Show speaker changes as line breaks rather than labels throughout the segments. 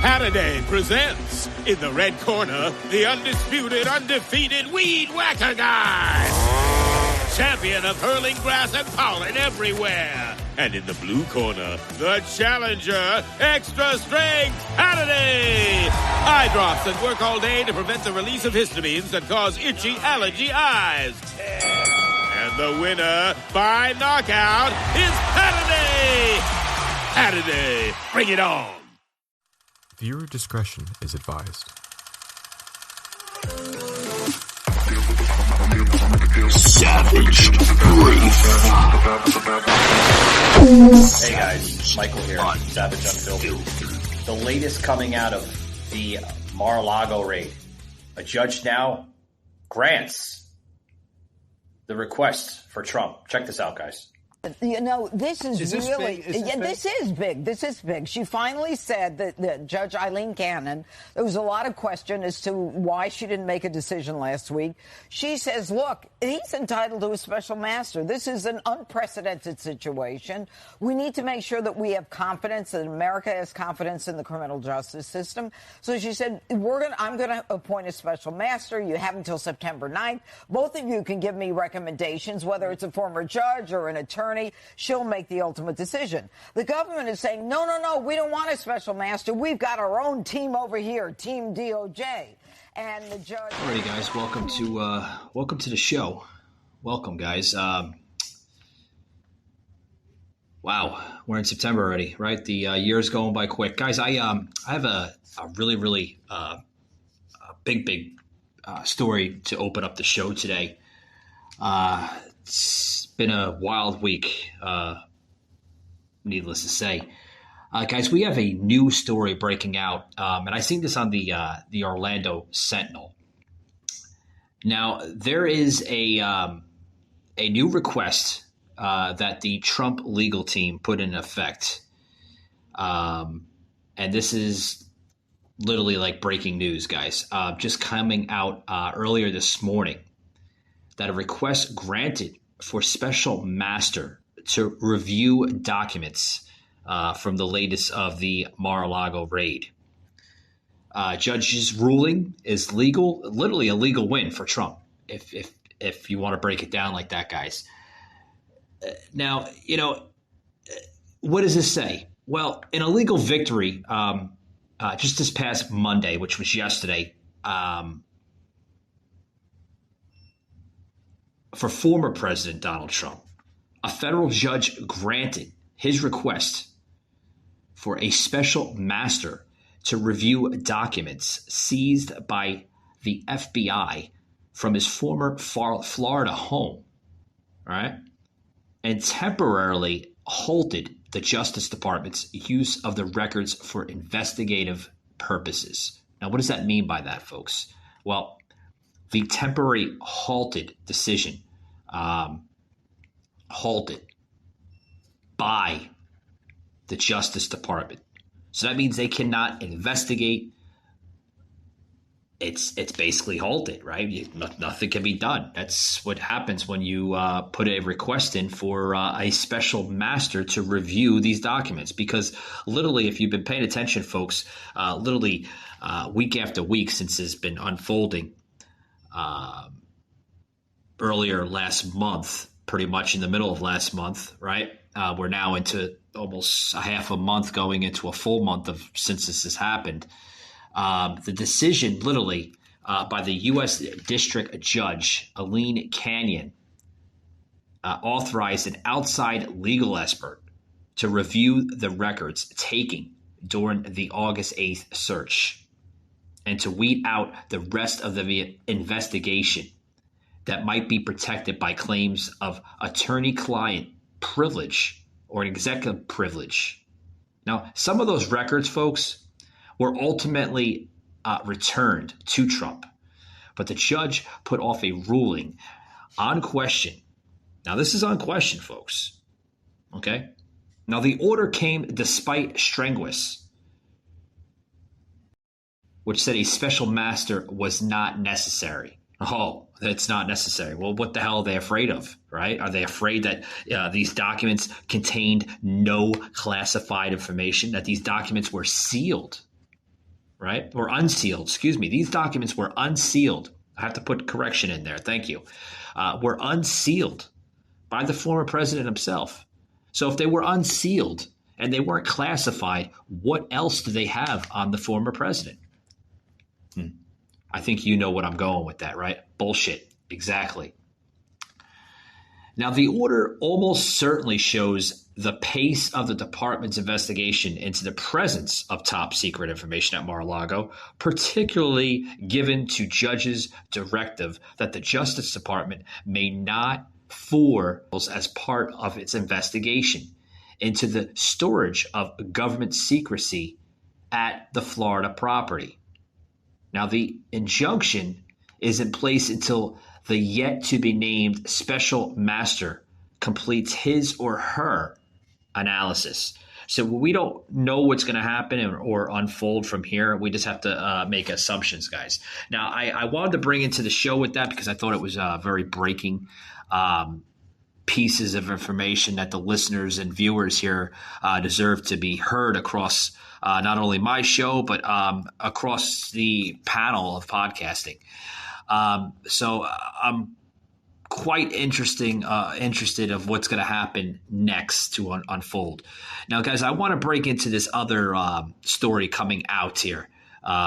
Saturday presents, in the red corner, the undisputed, undefeated Weed Whacker Guy. Champion of hurling grass and pollen everywhere. And in the blue corner, the challenger, extra strength Hannity. Eye drops that work all day to prevent the release of histamines that cause itchy allergy eyes. And the winner by knockout is Hannity. Hannity, bring it on.
Viewer discretion is advised.
Savage Brief.
Hey guys, Michael here, Savage Unfiltered. The latest coming out of the Mar-A-Lago raid. A judge now grants the request for Trump. Check this out, guys.
You know, this is really,
this is big.
This is big. She finally said that Judge Eileen Cannon, there was a lot of question as to why she didn't make a decision last week. She says, look, he's entitled to a special master. This is an unprecedented situation. We need to make sure that we have confidence, that America has confidence in the criminal justice system. So she said, I'm going to appoint a special master. You have until September 9th. Both of you can give me recommendations, whether it's a former judge or an attorney. She'll make the ultimate decision. The government is saying, no, we don't want a special master. We've got our own team over here, Team DOJ. And the judge...
All right, guys, welcome to the show. Welcome, guys. Wow, we're in September already, right? The year's going by quick. Guys, I have a really big story to open up the show today. It's been a wild week, needless to say. Guys, we have a new story breaking out, and I seen this on the Orlando Sentinel. Now, there is a new request that the Trump legal team put in effect, and this is literally like breaking news, guys. Just coming out earlier this morning, that a request granted for special master to review documents from the latest of the Mar-a-Lago raid. Judge's ruling is legal, literally a legal win for Trump, if you want to break it down like that, guys. Now, you know, what does this say? Well, in a legal victory, just this past Monday, which was yesterday, for former President Donald Trump, a federal judge granted his request for a special master to review documents seized by the FBI from his former Florida home, right? And temporarily halted the Justice Department's use of the records for investigative purposes. Now, what does that mean by that, folks? Well, the temporary halted decision, halted by the Justice Department. So that means they cannot investigate. It's basically halted, right? Nothing can be done. That's what happens when you put a request in for a special master to review these documents. Because literally, if you've been paying attention, folks, week after week since it's been unfolding, earlier last month, pretty much in the middle of last month, right? We're now into almost a half a month, going into a full month of since this has happened. The decision, literally, by the U.S. District Judge Eileen Cannon, authorized an outside legal expert to review the records taken during the August 8th search and to weed out the rest of the investigation that might be protected by claims of attorney-client privilege or an executive privilege. Now, some of those records, folks, were ultimately returned to Trump, but the judge put off a ruling on question. Now, this is on question, folks. Okay? Now, the order came despite strenuous, which said a special master was not necessary. Oh, that's not necessary. Well, what the hell are they afraid of, right? Are they afraid that these documents contained no classified information, that these documents were sealed? right? Or unsealed, excuse me. These documents were unsealed. I have to put correction in there. Thank you. Were unsealed by the former president himself. So if they were unsealed and they weren't classified, what else do they have on the former president? I think you know what I'm going with that, right? Bullshit. Exactly. Now, the order almost certainly shows the pace of the department's investigation into the presence of top secret information at Mar-a-Lago, particularly given to judges' directive that the Justice Department may not as part of its investigation into the storage of government secrecy at the Florida property. Now, the injunction is in place until the yet-to-be-named special master completes his or her analysis. So we don't know what's going to happen or unfold from here. We just have to make assumptions, guys. Now, I wanted to bring into the show with that because I thought it was very breaking pieces of information that the listeners and viewers here deserve to be heard across not only my show, but across the panel of podcasting. So I'm quite interested of what's going to happen next to unfold. Now, guys, I want to break into this other story coming out here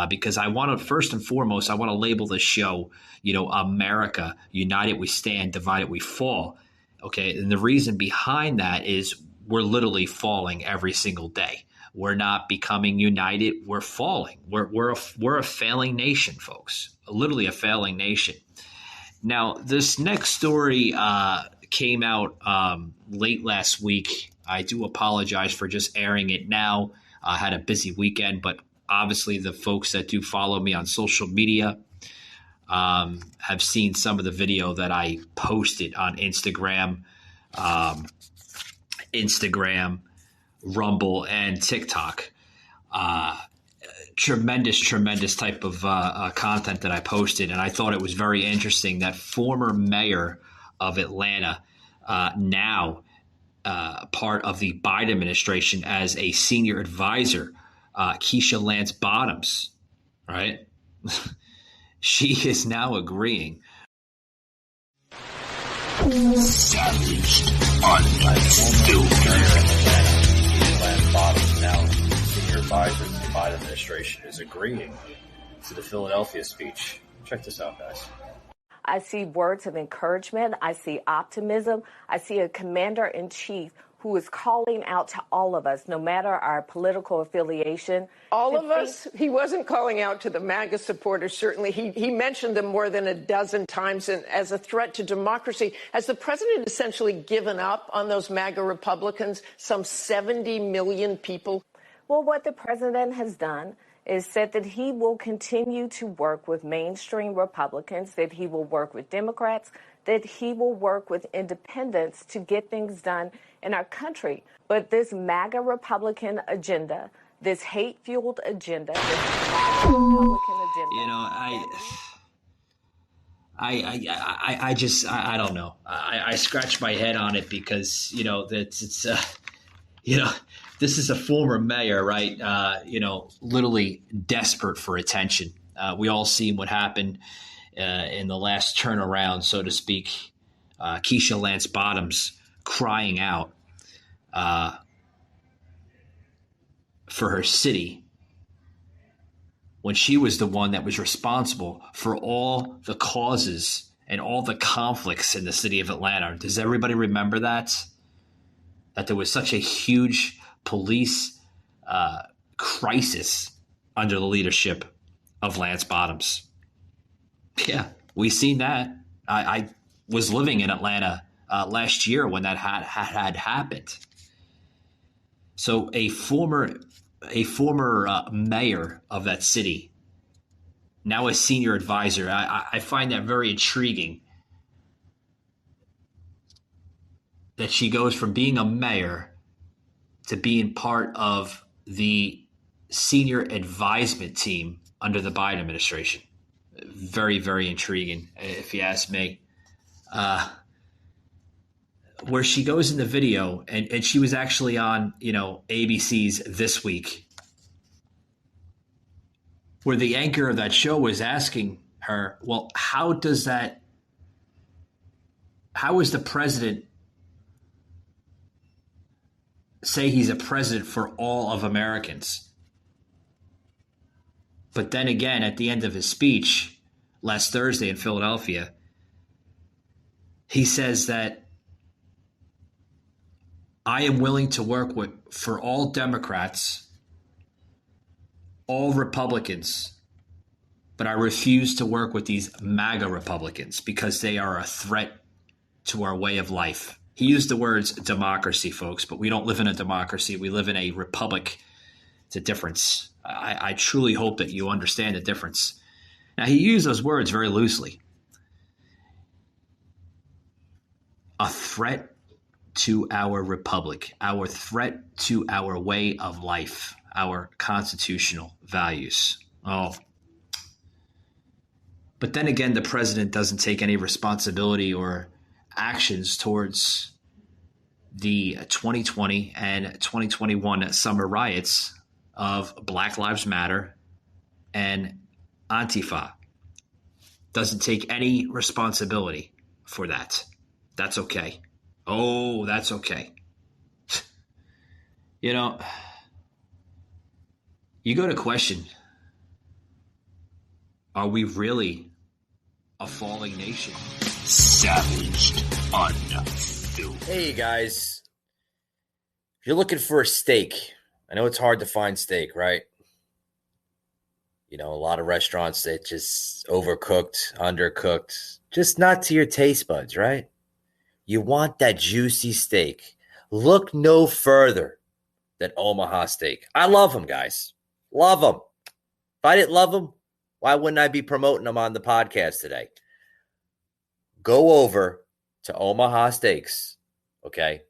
because I want to, first and foremost, I want to label this show, America, United We Stand, Divided We Fall. Okay, and the reason behind that is we're literally falling every single day. We're not becoming united. We're falling. We're a failing nation, folks. Literally a failing nation. Now, this next story came out late last week. I do apologize for just airing it now. I had a busy weekend, but obviously the folks that do follow me on social media have seen some of the video that I posted on Instagram, Rumble, and TikTok. Tremendous type of content that I posted. And I thought it was very interesting that former mayor of Atlanta, now part of the Biden administration as a senior advisor, Keisha Lance Bottoms, right? She is now agreeing.
Savaged, unfiltered.
Lance Bottoms, now senior advisor to the Biden administration, is agreeing to the Philadelphia speech. Check this out, guys.
I see words of encouragement. I see optimism. I see a commander-in-chief who is calling out to all of us, no matter our political affiliation.
All of us? He wasn't calling out to the MAGA supporters, certainly. He mentioned them more than a dozen times as a threat to democracy. Has the president essentially given up on those MAGA Republicans, some 70 million people?
Well, what the president has done is said that he will continue to work with mainstream Republicans, that he will work with Democrats, that he will work with independents to get things done in our country. But this MAGA Republican agenda, this hate-fueled agenda, this MAGA Republican agenda.
I don't know. I scratch my head on it because, this is a former mayor, right? Literally desperate for attention. We all seen what happened in the last turnaround, so to speak. Keisha Lance Bottoms crying out for her city when she was the one that was responsible for all the causes and all the conflicts in the city of Atlanta. Does everybody remember that? That there was such a huge police crisis under the leadership of Lance Bottoms. Yeah, we've seen that. I was living in Atlanta last year when that had happened. So a former mayor of that city, now a senior advisor, I find that very intriguing. That she goes from being a mayor to being part of the senior advisement team under the Biden administration. Very, very intriguing, if you ask me. Where she goes in the video, and she was actually on, ABC's This Week. where the anchor of that show was asking her, well, how is the president say he's a president for all of Americans? But then again, at the end of his speech last Thursday in Philadelphia, he says that I am willing to work for all Democrats, all Republicans, but I refuse to work with these MAGA Republicans because they are a threat to our way of life. He used the words democracy, folks, but we don't live in a democracy. We live in a republic. It's a difference. I truly hope that you understand the difference. Now, he used those words very loosely. A threat to our republic, our threat to our way of life, our constitutional values. Oh. But then again, the president doesn't take any responsibility or actions towards the 2020 and 2021 summer riots of Black Lives Matter and Antifa. Doesn't take any responsibility for that. That's okay. Oh, that's okay. You know, you go to question, are we really a falling nation?
Savaged unfiltered.
Hey, you guys. If you're looking for a steak, I know it's hard to find steak, right? You know, a lot of restaurants that just overcooked, undercooked, just not to your taste buds, right? You want that juicy steak. Look no further than Omaha Steak. I love them, guys. Love them. If I didn't love them, why wouldn't I be promoting them on the podcast today? Go over to Omaha Steaks, okay?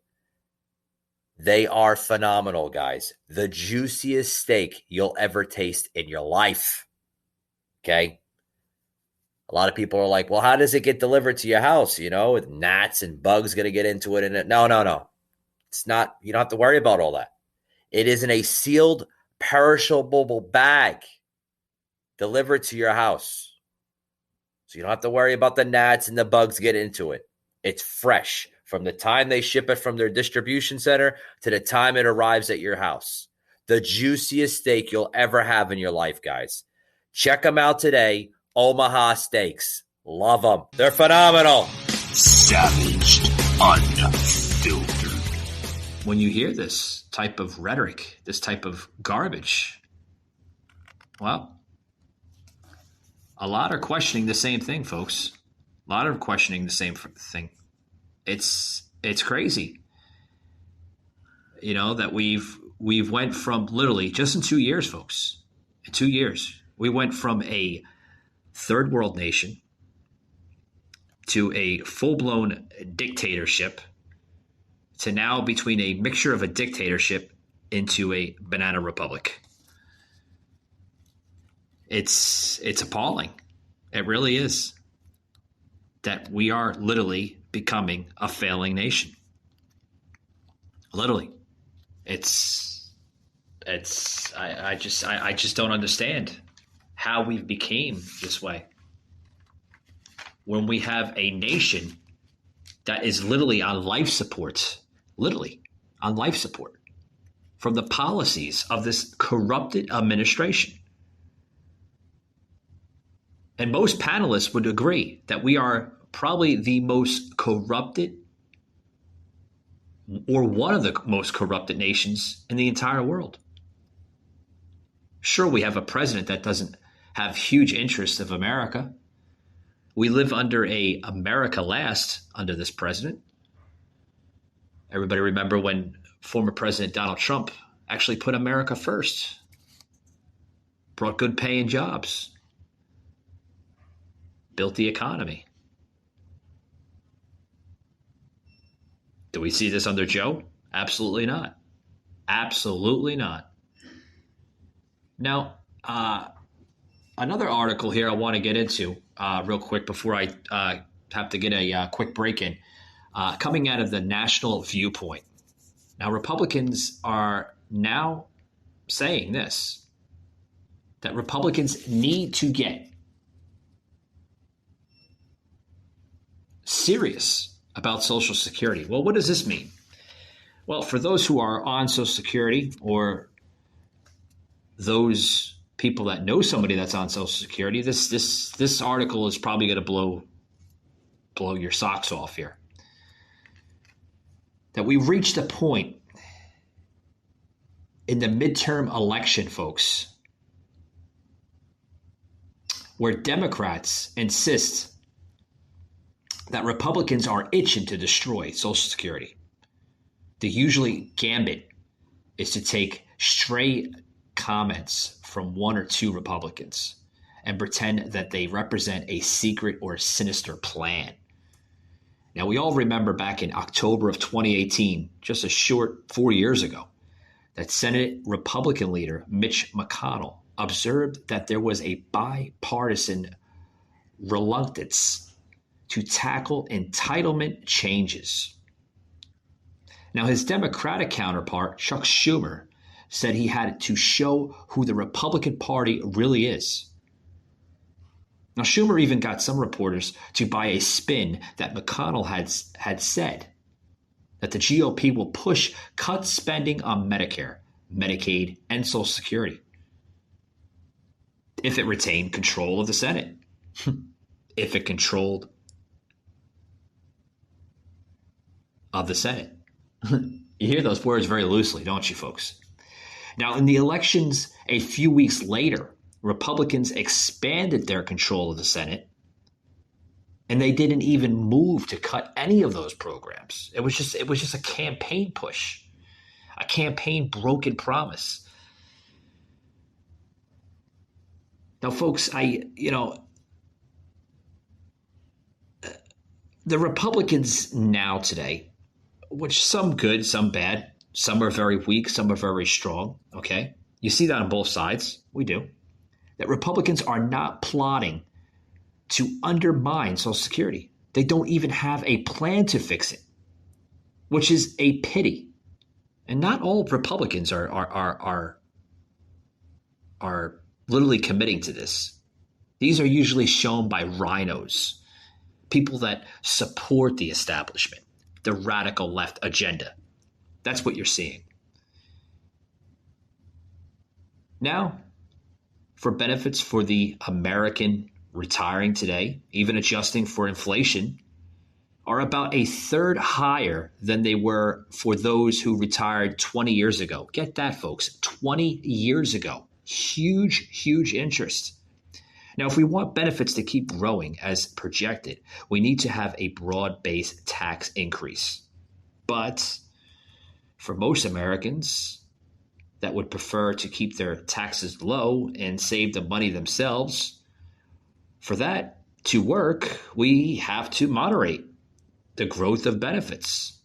They are phenomenal, guys. The juiciest steak you'll ever taste in your life, okay? A lot of people are like, well, how does it get delivered to your house? You know, with gnats and bugs going to get into it. And no. It's not, you don't have to worry about all that. It is in a sealed, perishable bag delivered to your house. So you don't have to worry about the gnats and the bugs get into it. It's fresh from the time they ship it from their distribution center to the time it arrives at your house. The juiciest steak you'll ever have in your life, guys. Check them out today. Omaha Steaks. Love them. They're phenomenal.
Savaged unfiltered.
When you hear this type of rhetoric, this type of garbage, well, a lot are questioning the same thing, folks. A lot are questioning the same thing. It's crazy, you know, that we've went from literally just in 2 years, folks. In 2 years, we went from a third world nation to a full-blown dictatorship to now between a mixture of a dictatorship into a banana republic. It's appalling. It really is. That we are literally becoming a failing nation. Literally. I just don't understand how we've became this way. When we have a nation that is literally on life support, from the policies of this corrupted administration. And most panelists would agree that we are probably the most corrupted or one of the most corrupted nations in the entire world. Sure, we have a president that doesn't have huge interests of America. We live under a America last under this president. Everybody remember when former President Donald Trump actually put America first, brought good paying jobs, built the economy. Do we see this under Joe? Absolutely not. Absolutely not. Now, another article here I want to get into real quick before I have to get a quick break in. Coming out of the National Viewpoint. Now, Republicans are now saying this. that Republicans need to get serious about Social Security. Well, what does this mean? Well, for those who are on Social Security or those people that know somebody that's on Social Security, this article is probably going to blow your socks off here. That we've reached a point in the midterm election, folks, where Democrats insist that Republicans are itching to destroy Social Security. The usually gambit is to take stray comments from one or two Republicans and pretend that they represent a secret or sinister plan. Now, we all remember back in October of 2018, just a short 4 years ago, that Senate Republican leader Mitch McConnell observed that there was a bipartisan reluctance to tackle entitlement changes. Now, his Democratic counterpart, Chuck Schumer, said he had to show who the Republican Party really is. Now, Schumer even got some reporters to buy a spin that McConnell had said that the GOP will push cut spending on Medicare, Medicaid, and Social Security if it retained control of the Senate, if it controlled of the Senate. You hear those words very loosely, don't you, folks? Now, in the elections a few weeks later, Republicans expanded their control of the Senate, and they didn't even move to cut any of those programs. It was just a campaign push, a campaign broken promise. Now, folks, the Republicans now today, which some good, some bad, some are very weak, some are very strong, okay? You see that on both sides. We do. That Republicans are not plotting to undermine Social Security. They don't even have a plan to fix it, which is a pity. And not all Republicans are literally committing to this. These are usually shown by rhinos, people that support the establishment, the radical left agenda. That's what you're seeing. Now, for benefits for the American retiring today, even adjusting for inflation, are about a third higher than they were for those who retired 20 years ago. Get that, folks, 20 years ago. Huge, huge interest. Now, if we want benefits to keep growing as projected, we need to have a broad-based tax increase. But for most Americans that would prefer to keep their taxes low and save the money themselves, for that to work, we have to moderate the growth of benefits.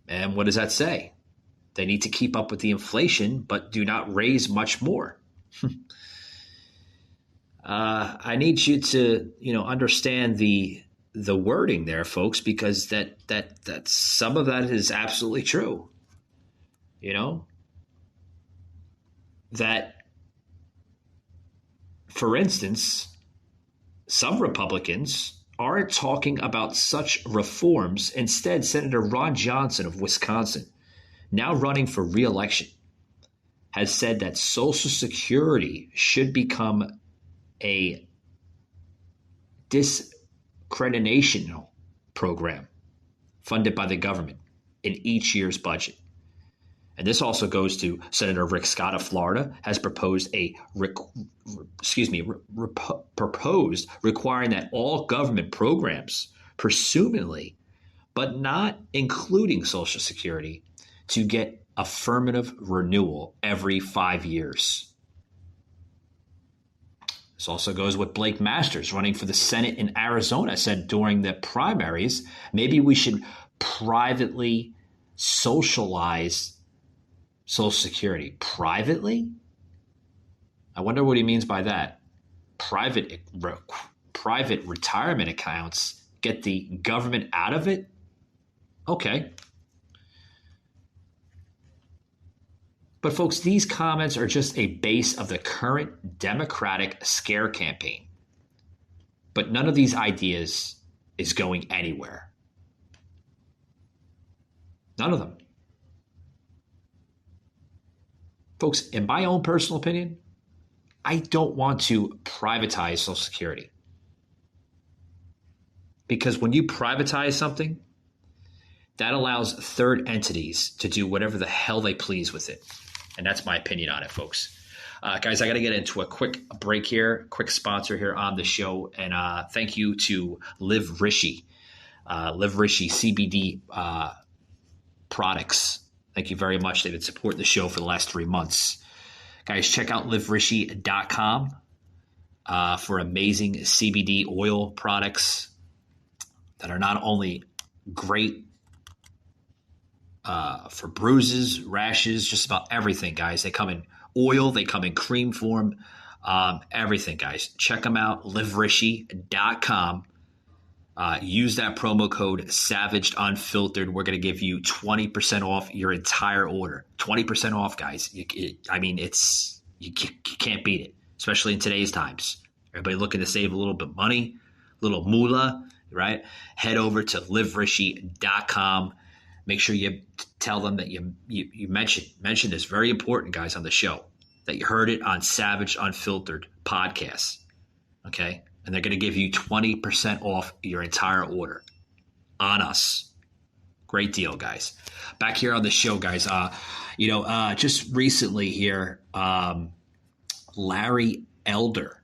And what does that say? They need to keep up with the inflation, but do not raise much more. I need you to, understand the wording there, folks, because that some of that is absolutely true. That, for instance, some Republicans aren't talking about such reforms. Instead, Senator Ron Johnson of Wisconsin, now running for re-election, has said that Social Security should become a discreditational program funded by the government in each year's budget. And this also goes to Senator Rick Scott of Florida, has proposed proposed requiring that all government programs, presumably, but not including Social Security, to get affirmative renewal every 5 years. This also goes with Blake Masters, running for the Senate in Arizona, said during the primaries, maybe we should privately socialize Social Security. Privately? I wonder what he means by that. Private retirement accounts, get the government out of it? Okay. But folks, these comments are just a base of the current Democratic scare campaign. But none of these ideas is going anywhere. None of them. Folks, in my own personal opinion, I don't want to privatize Social Security. Because when you privatize something, that allows third entities to do whatever the hell they please with it. And that's my opinion on it, folks. Guys, I got to get into a quick break here, quick sponsor here on the show. And thank you to Live Rishi CBD products. Thank you very much. They've been supporting the show for the last 3 months. Guys, check out liverishi.com for amazing CBD oil products that are not only great for bruises, rashes, just about everything, guys. They come in oil, they come in cream form, everything, guys. Check them out, liverishi.com. Use that promo code SavageUnfiltered. We're going to give you 20% off your entire order. 20% off, guys. You can't beat it, especially in today's times. Everybody looking to save a little bit of money, a little moolah, right? Head over to liverishi.com. Make sure you tell them that you mention this, very important, guys, on the show, that you heard it on Savage Unfiltered podcast, okay? And they're going to give you 20% off your entire order on us. Great deal, guys. Back here on the show, guys, just recently here, Larry Elder.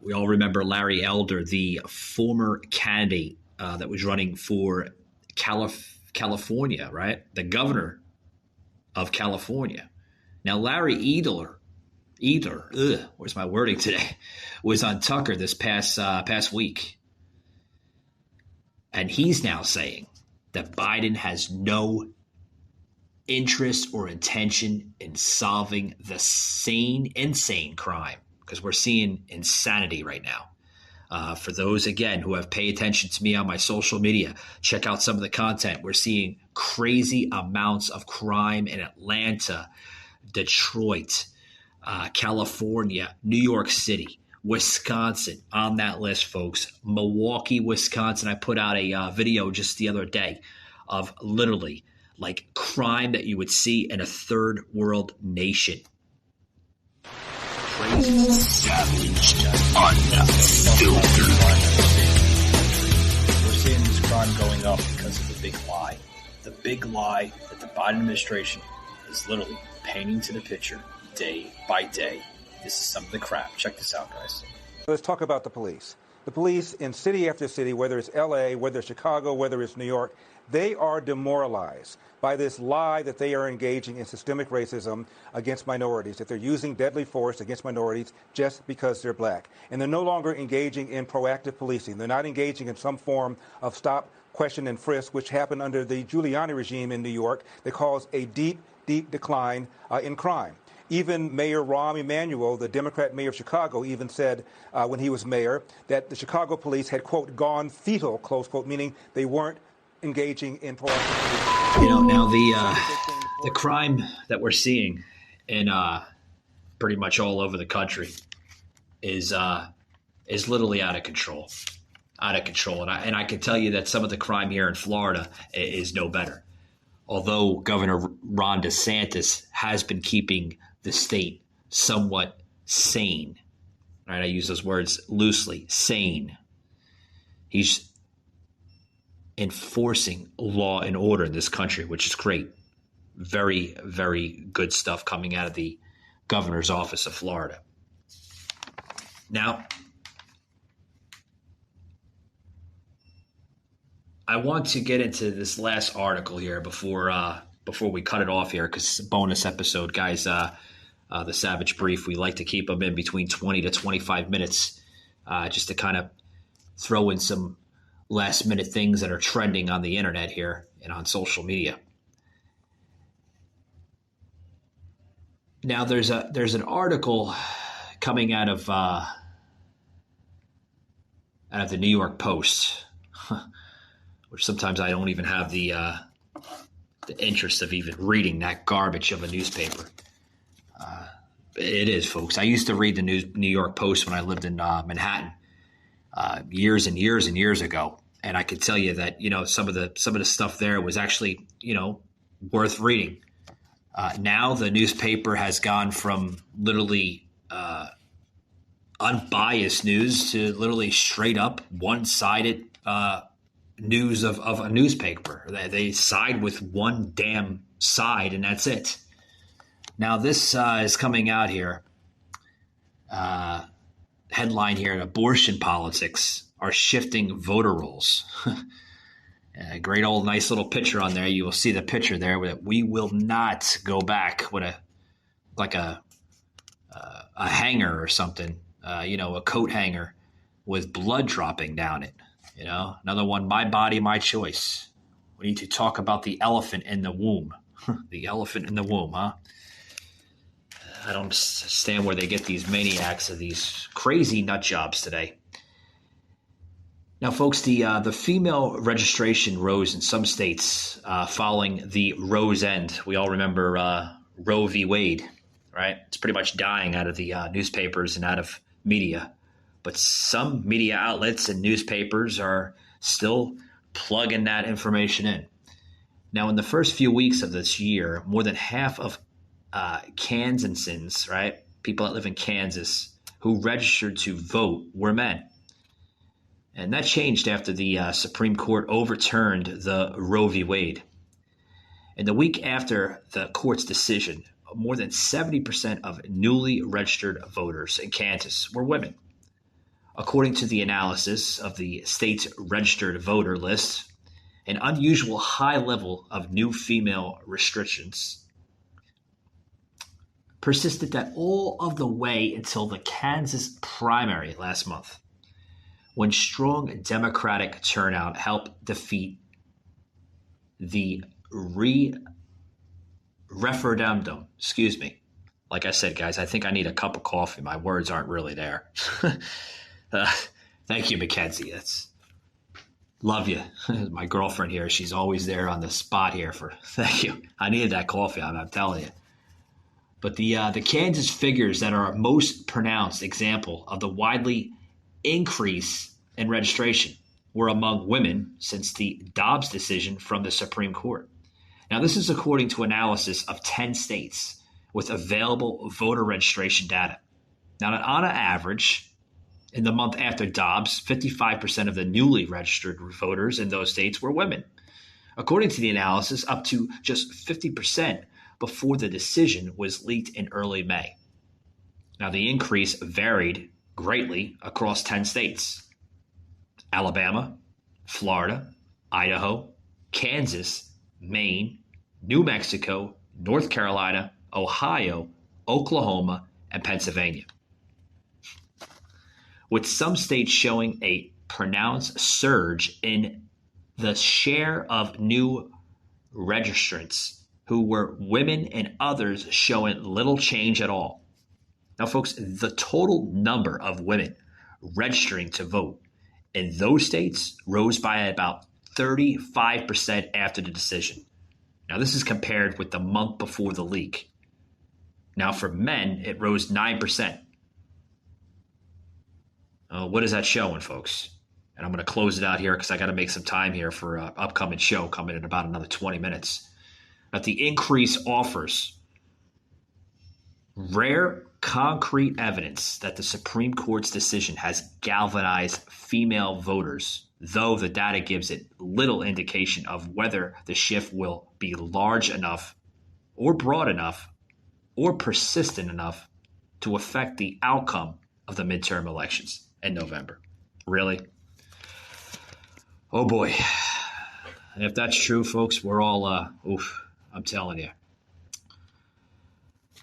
We all remember Larry Elder, the former candidate that was running for California, right? The governor of California. Now, Larry Elder, where's my wording today, was on Tucker this past week. And he's now saying that Biden has no interest or intention in solving the insane crime, because we're seeing insanity right now. For those, again, who have paid attention to me on my social media, check out some of the content. We're seeing crazy amounts of crime in Atlanta, Detroit, California, New York City, Wisconsin, on that list, folks. Milwaukee, Wisconsin. I put out a video just the other day of literally like crime that you would see in a third world nation. Crazy.
Savage Unfiltered.
We're seeing this crime going up because of the big lie. The big lie that the Biden administration is literally painting to the picture day by day. This is some of the crap. Check this out, guys.
Let's talk about the police. The police in city after city, whether it's L.A., whether it's Chicago, whether it's New York, they are demoralized by this lie that they are engaging in systemic racism against minorities, that they're using deadly force against minorities just because they're black. And they're no longer engaging in proactive policing. They're not engaging in some form of stop, question, and frisk, which happened under the Giuliani regime in New York, that caused a deep decline in crime. Even Mayor Rahm Emanuel, the Democrat mayor of Chicago, even said when he was mayor that the Chicago police had, quote, gone fetal, close quote, meaning they weren't engaging in proactive policing.
Now the crime that we're seeing in pretty much all over the country is literally out of control. And I can tell you that some of the crime here in Florida is no better. Although Governor Ron DeSantis has been keeping the state somewhat sane, right? I use those words loosely, sane. He's enforcing law and order in this country, which is great. Very, very good stuff coming out of the governor's office of Florida. Now, I want to get into this last article here before we cut it off here, because it's a bonus episode, guys. The Savage Brief, we like to keep them in between 20 to 25 minutes just to kind of throw in some last-minute things that are trending on the internet here and on social media. Now, there's an article coming out of the New York Post, which sometimes I don't even have the the interest of even reading that garbage of a newspaper. It is, folks. I used to read the New York Post when I lived in Manhattan years and years and years ago, and I could tell you that some of the stuff there was actually worth reading. Now the newspaper has gone from literally unbiased news to literally straight up one-sided news of a newspaper. They side with one damn side, and that's it. Now this is coming out here. Headline here: abortion politics are shifting voter rolls. A great old nice little picture on there. You will see the picture there that we will not go back with a hanger or something, a coat hanger with blood dropping down it. Another one, my body, my choice. We need to talk about the elephant in the womb. The elephant in the womb, huh? I don't understand where they get these maniacs of these crazy nut jobs today. Now, folks, the female registration rose in some states following the Roe's End. We all remember Roe v. Wade, right? It's pretty much dying out of the newspapers and out of media. But some media outlets and newspapers are still plugging that information in. Now, in the first few weeks of this year, more than half of Kansans, right, people that live in Kansas who registered to vote were men. And that changed after the Supreme Court overturned the Roe v. Wade. And the week after the court's decision, more than 70% of newly registered voters in Kansas were women. According to the analysis of the state's registered voter list, an unusual high level of new female restrictions persisted that all of the way until the Kansas primary last month, when strong Democratic turnout helped defeat the referendum. Excuse me. Like I said, guys, I think I need a cup of coffee. My words aren't really there. Thank you, Mackenzie. Love you. My girlfriend here, she's always there on the spot here thank you. I needed that coffee, I'm telling you. But the Kansas figures that are a most pronounced example of the widely increase in registration were among women since the Dobbs decision from the Supreme Court. Now, this is according to analysis of 10 states with available voter registration data. Now, on an average, in the month after Dobbs, 55% of the newly registered voters in those states were women. According to the analysis, up to just 50% before the decision was leaked in early May. Now, the increase varied greatly across 10 states: Alabama, Florida, Idaho, Kansas, Maine, New Mexico, North Carolina, Ohio, Oklahoma, and Pennsylvania. With some states showing a pronounced surge in the share of new registrants who were women and others showing little change at all. Now, folks, the total number of women registering to vote in those states rose by about 35% after the decision. Now, this is compared with the month before the leak. Now, for men, it rose 9%. What is that showing, folks? And I'm going to close it out here because I got to make some time here for an upcoming show coming in about another 20 minutes. But the increase offers rare concrete evidence that the Supreme Court's decision has galvanized female voters, though the data gives it little indication of whether the shift will be large enough or broad enough or persistent enough to affect the outcome of the midterm elections in November. Really? Oh boy. And if that's true, folks, we're all, I'm telling you.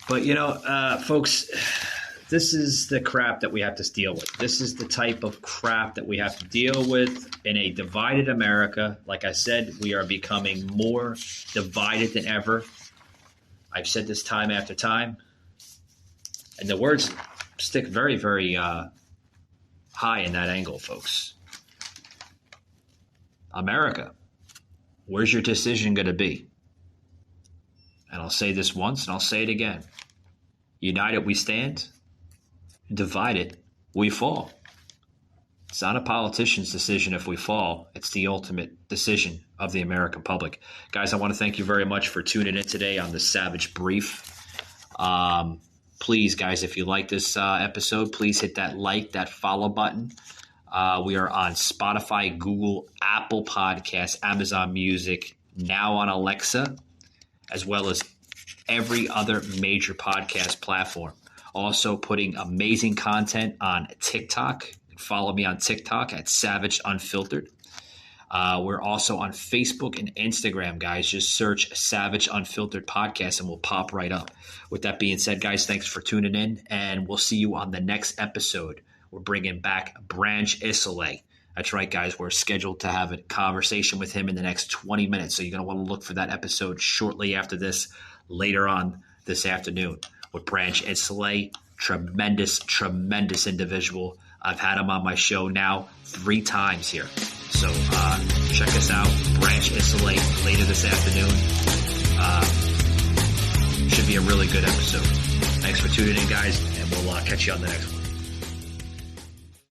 But, folks, this is the crap that we have to deal with. This is the type of crap that we have to deal with in a divided America. Like I said, we are becoming more divided than ever. I've said this time after time. And the words stick very, very high in that angle, folks. America, where's your decision going to be? And I'll say this once and I'll say it again. United we stand, divided we fall. It's not a politician's decision if we fall. It's the ultimate decision of the American public. Guys, I want to thank you very much for tuning in today on the Savage Brief. Please, guys, if you like this episode, please hit that like, that follow button. We are on Spotify, Google, Apple Podcasts, Amazon Music, now on Alexa, as well as every other major podcast platform. Also putting amazing content on TikTok. Follow me on TikTok at Savage Unfiltered. We're also on Facebook and Instagram, guys. Just search Savage Unfiltered Podcast and we'll pop right up. With that being said, guys, thanks for tuning in, and we'll see you on the next episode. We're bringing back Branch Isolé. That's right, guys. We're scheduled to have a conversation with him in the next 20 minutes, so you're going to want to look for that episode shortly after this, later on this afternoon, with Branch Isolé. Tremendous, tremendous individual. I've had him on my show now 3 times here. So check us out, Branch Isolé, later this afternoon. Should be a really good episode. Thanks for tuning in, guys, and we'll catch you on the next one.